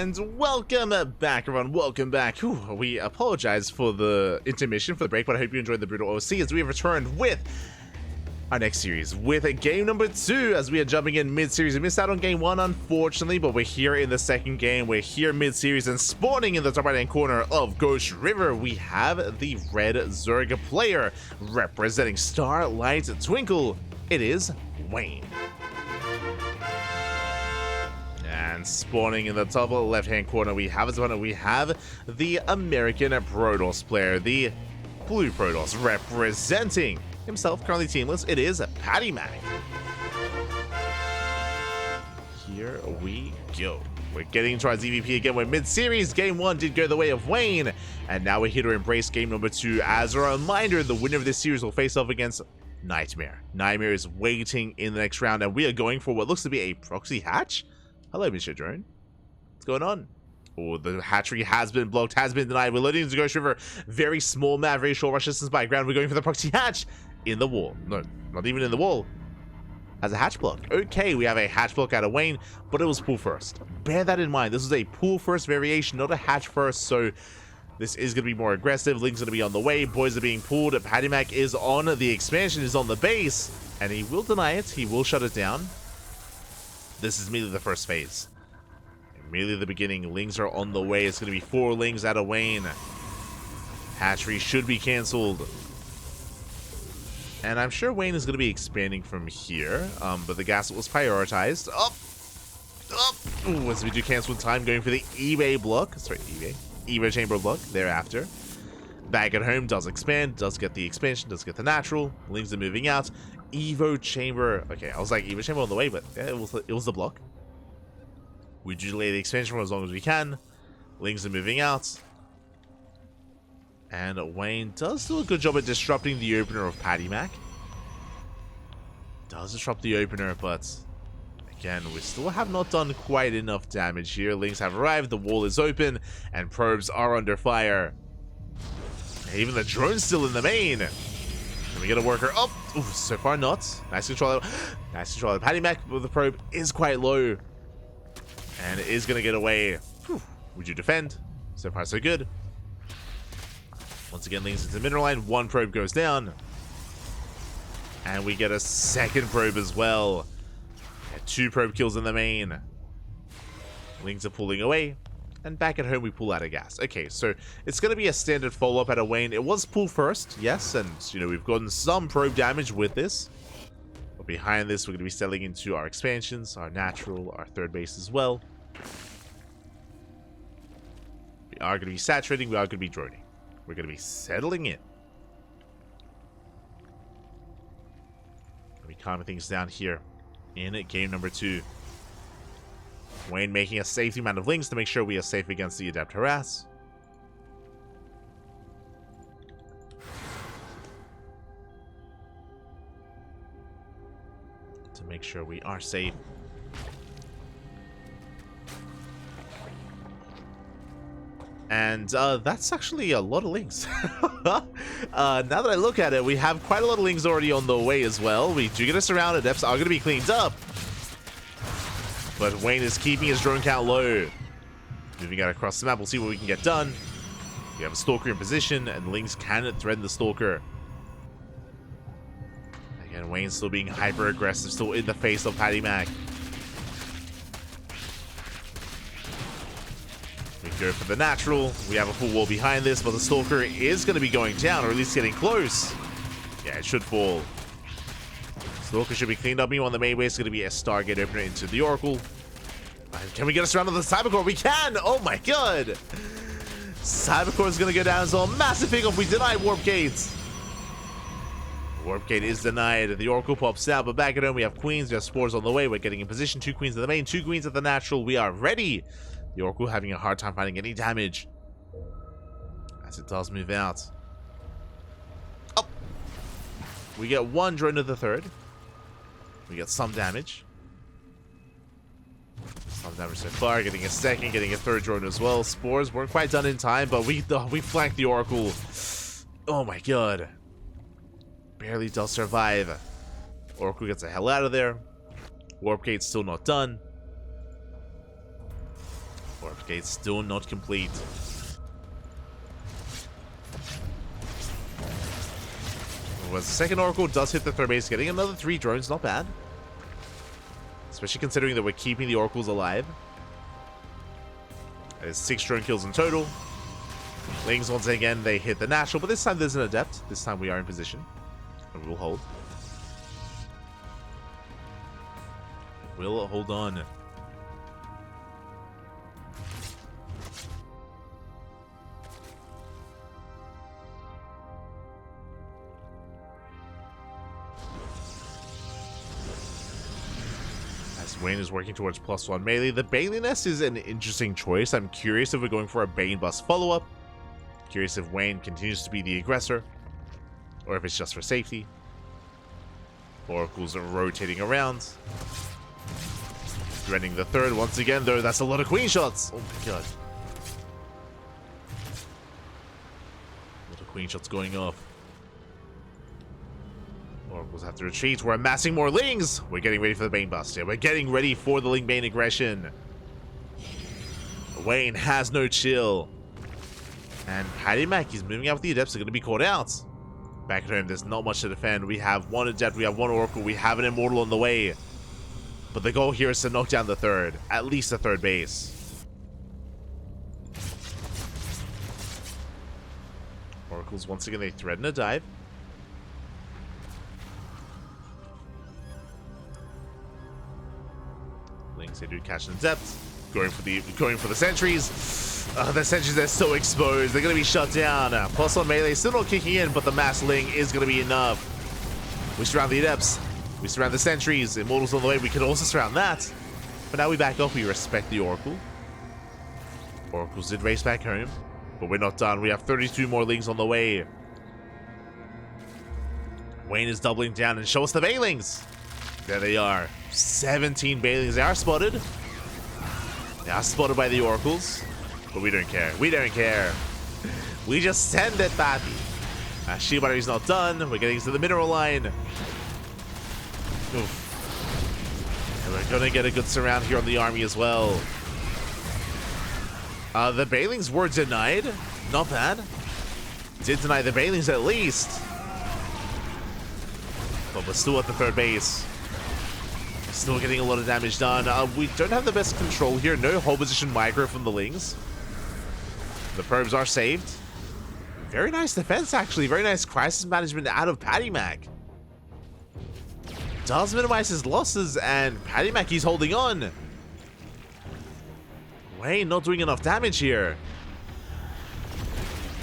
And welcome back, everyone. Welcome back. Whew, we apologize for the intermission, for the break, but I hope you enjoyed the Brutal OC as we have returned with our next series, with a game number 2 as we are jumping in mid-series. We missed out on game 1, unfortunately, but we're here in the second game. We're here mid-series, and spawning in the top right-hand corner of Ghost River, we have the red Zerg player representing Starlight Twinkle. It is Wayne. And spawning in the top left-hand corner, we have the American Protoss player, the blue Protoss, representing himself, currently teamless. It is PattyMac. Here we go. We're getting into our ZvP again. We're mid-series. Game 1 did go the way of Wayne, and now we're here to embrace game number 2. As a reminder, the winner of this series will face off against Nightmare. Nightmare is waiting in the next round, and we are going for what looks to be a proxy hatch. Hello, Mr. Drone. What's going on? Oh, the hatchery has been blocked, has been denied. We're loading into Ghost River. Very small map, very short rush distance by ground. We're going for the proxy hatch in the wall. No, not even in the wall. Has a hatch block. Okay, we have a hatch block out of Wayne, but it was pool first. Bear that in mind. This is a pool first variation, not a hatch first, so this is going to be more aggressive. Link's going to be on the way. Boys are being pulled. PattyMac is on. The expansion is on the base, and he will deny it. He will shut it down. This is immediately the first phase. Immediately the beginning. Lings are on the way. It's going to be 4 Lings out of Wayne. Hatchery should be cancelled. And I'm sure Wayne is going to be expanding from here. But the gas was prioritized. Up! Ooh, as we do cancel time, going for the eBay block. Sorry, eBay chamber block thereafter. Back at home does expand, does get the expansion, does get the natural. Lings are moving out. Evo chamber. Okay, I was like Evo chamber on the way, but yeah, it was the block. We do delay the expansion for as long as we can. Lings are moving out. And Wayne does do a good job at disrupting the opener of PattyMac. Does disrupt the opener, but again, we still have not done quite enough damage here. Lings have arrived, the wall is open, and probes are under fire. And even the drone's still in the main. And we get a worker up. Ooh, so far not. Nice control. Nice control. PattyMac with the probe is quite low. And it is going to get away. Whew. Would you defend? So far so good. Once again, Lings into the mineral line. 1 probe goes down. And we get a second probe as well. 2 probe kills in the main. Lings are pulling away. And back at home, we pull out of gas. Okay, so it's going to be a standard follow-up out of Wayne. It was pull first, yes. And, you know, we've gotten some probe damage with this. But behind this, we're going to be settling into our expansions, our natural, our third base as well. We are going to be saturating. We are going to be droning. We're going to be settling in. We'll be calming things down here in game number 2. Wayne making a safety amount of Lings to make sure we are safe against the Adept Harass. To make sure we are safe. And that's actually a lot of Lings. Now that I look at it, we have quite a lot of Lings already on the way as well. We do get us around. Adepts are going to be cleaned up. But Wayne is keeping his drone count low. Moving out across the map, we'll see what we can get done. We have a Stalker in position, and Lings can threaten the Stalker. Again, Wayne's still being hyper-aggressive, still in the face of PattyMac. We go for the natural. We have a full wall behind this, but the Stalker is going to be going down, or at least getting close. Yeah, it should fall. Stalker should be cleaned up. Meanwhile, on the main way, it's going to be a Stargate opener into the Oracle. Can we get us around to the Cybercore? We can! Oh my god! Cybercore is going to go down as well. Massive pick-off. We deny Warp Gate. Warp Gate is denied. The Oracle pops out, but back at home, we have Queens. We have Spores on the way. We're getting in position. 2 Queens at the main, 2 Queens at the natural. We are ready. The Oracle having a hard time finding any damage as it does move out. Oh! We get 1 drone to the 3rd. We get some damage. Some damage so far. Getting a 2nd, getting a 3rd drone as well. Spores weren't quite done in time, but we flanked the Oracle. Oh my god. Barely does survive. Oracle gets the hell out of there. Warp Gate's still not done. Warp Okay, it's still not complete. Well, the second Oracle does hit the third base, getting another 3 drones, not bad. Especially considering that we're keeping the Oracles alive. There's 6 drone kills in total. Lings, once again, they hit the natural, but this time there's an Adept. This time we are in position. And we will hold. We'll hold on. As Wayne is working towards +1 melee, the Baneliness is an interesting choice. I'm curious if we're going for a Bane bust follow-up. Curious if Wayne continues to be the aggressor, or if it's just for safety. Oracles are rotating around. Threatening the third once again, though. That's a lot of queen shots. Oh my god. A lot of queen shots going off. Oracles have to retreat. We're amassing more Lings. We're getting ready for the Bane bust here. We're getting ready for the Ling Bane aggression. Wayne has no chill. And PattyMac, he's moving out with the Adepts, are going to be caught out. Back at home, there's not much to defend. We have 1 Adept, we have 1 Oracle, we have an Immortal on the way. But the goal here is to knock down the third, at least the third base. Oracles, once again, they threaten a dive. Lings, they do catch an Adept. Going for the sentries. The sentries are so exposed. They're going to be shut down. +1 melee still not kicking in, but the mass Ling is going to be enough. We surround the Adepts. We surround the sentries. Immortals on the way. We can also surround that. But now we back up. We respect the Oracle. Oracles did race back home. But we're not done. We have 32 more Lings on the way. Wayne is doubling down and show us the Banelings. There they are. 17 Banelings. They are spotted. They are spotted by the Oracles. But we don't care. We don't care. We just send it, Patty. Shield battery's not done. We're getting to the mineral line. Oof. And we're gonna get a good surround here on the army as well. The Banelings were denied. Not bad. Did deny the Banelings at least. But we're still at the third base. Still getting a lot of damage done. We don't have the best control here. No hold position micro from the Lings. The probes are saved. Very nice defense, actually. Very nice crisis management out of PattyMac. Does minimize his losses, and PattyMac, he's holding on. Wayne not doing enough damage here.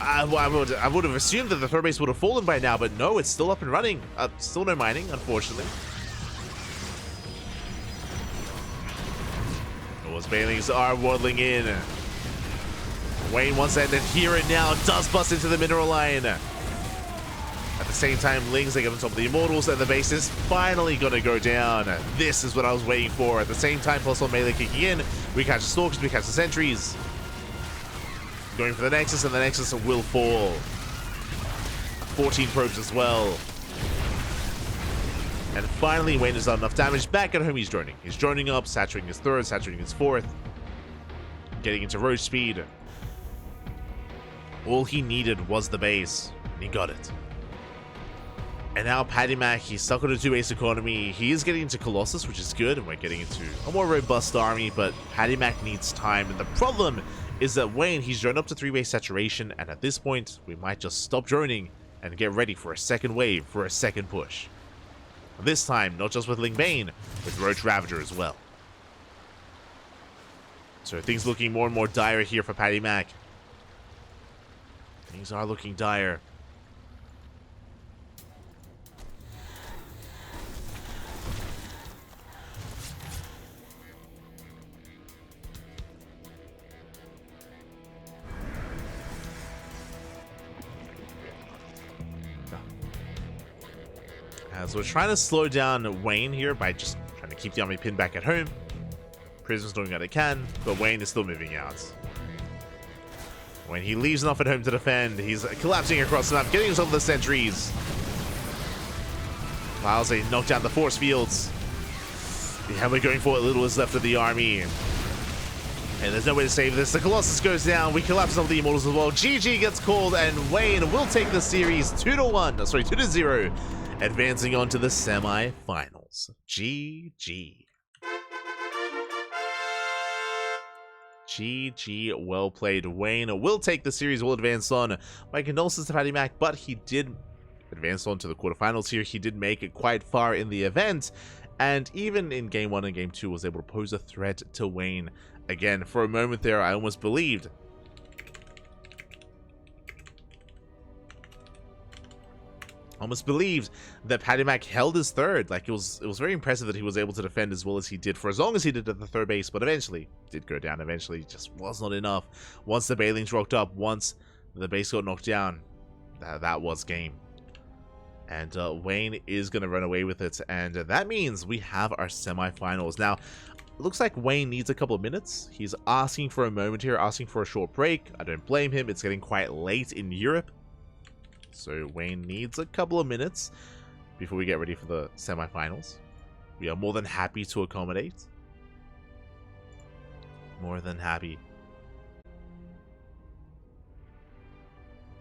I would have assumed that the third base would have fallen by now, but no, it's still up and running. Still no mining, unfortunately. Those Banelings are waddling in. Wayne wants to end it here and now. Does bust into the mineral line. At the same time, Lings, they get on top of the Immortals, and the base is finally going to go down. This is what I was waiting for. At the same time, +1 melee kicking in. We catch the Stalkers, we catch the Sentries. Going for the Nexus, and the Nexus will fall. 14 probes as well. And finally, Wayne has done enough damage. Back at home, he's droning. He's droning up, saturating his third, saturating his fourth. Getting into roach speed. All he needed was the base, and he got it. And now PattyMac, he's stuck on a 2-base economy. He is getting into Colossus, which is good, and we're getting into a more robust army, but PattyMac needs time, and the problem is that Wayne, he's droned up to 3-base saturation, and at this point, we might just stop droning and get ready for a second wave, for a second push. This time, not just with Ling Bane, with Roach Ravager as well. So things looking more and more dire here for PattyMac. Things are looking dire. So we're trying to slow down Wayne here by just trying to keep the army pinned back at home. Prism's doing what they can, but Wayne is still moving out. When he leaves enough at home to defend, he's collapsing across the map, getting himself the sentries. Miles, they knock down the force fields. Yeah, we're going for what little is left of the army. And there's no way to save this. The Colossus goes down. We collapse of the Immortals as well. GG gets called, and Wayne will take the series 2-1. Sorry, 2-0. Advancing on to the semi-finals. GG. GG, well played. Wayne will take the series, will advance on. My condolences to PattyMac, but he did advance on to the quarterfinals here. He did make it quite far in the event, and even in Game 1 and Game 2 was able to pose a threat to Wayne. Again, for a moment there, I almost believed that PattyMac held his third. Like, it was very impressive that he was able to defend as well as he did for as long as he did at the third base, but eventually did go down. Eventually just was not enough. Once the Bailings rocked up, once the base got knocked down, that was game. And Wayne is going to run away with it, and that means we have our semifinals. Now, it looks like Wayne needs a couple of minutes. He's asking for a moment here, asking for a short break. I don't blame him. It's getting quite late in Europe. So Wayne needs a couple of minutes before we get ready for the semifinals. We are more than happy to accommodate. More than happy.